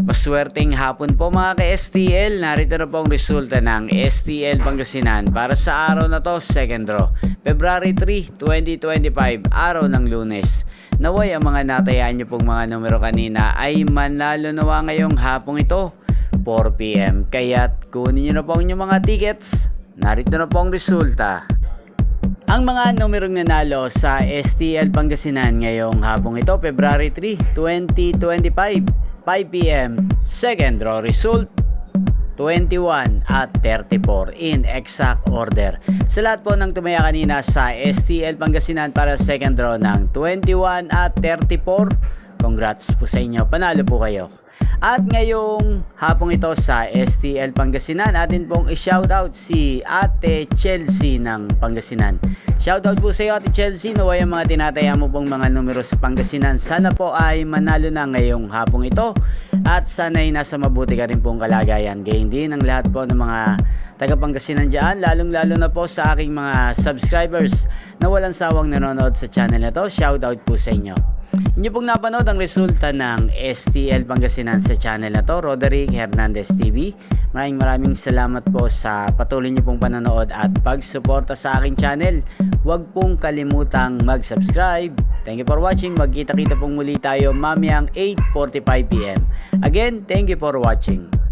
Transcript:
Maswerteng hapon po mga ka-STL. Narito na po ang resulta ng STL Pangasinan para sa araw na to, second draw, February 3, 2025, araw ng Lunes. Naway ang mga natayaan nyo pong mga numero kanina ay manalo nawa ngayong hapong ito, 4 PM. Kaya't kunin nyo na po ang inyong mga tickets. Narito na po ang resulta. Ang mga numerong nanalo sa STL Pangasinan ngayong hapong ito, February 3, 2025, 5 PM, second draw result 21 at 34 in exact order. Sa lahat po ng tumaya kanina sa STL Pangasinan para second draw ng 21 at 34, congrats po sa inyo, panalo po kayo. At ngayong hapong ito sa STL Pangasinan, atin pong i-shoutout si Ate Chelsea ng Pangasinan. Shoutout po sa iyo Ate Chelsea, naway ang mga tinataya mo pong mga numero sa Pangasinan sana po ay manalo na ngayong hapong ito at sana'y nasa mabuti ka rin pong kalagayan. Gayon din ang lahat po ng mga taga Pangasinan dyan, lalong lalo na po sa aking mga subscribers na walang sawang nanonood sa channel na to. Shoutout po sa inyo. Inyo pong napanood ang resulta ng STL Pangasinan sa channel na to, Roderick Hernandez TV. Maraming salamat po sa patuloy nyo pong panonood at pagsuporta sa aking channel. Huwag pong kalimutang mag-subscribe. Thank you for watching. Magkita-kita pong muli tayo mamayang 8:45 PM. Again, thank you for watching.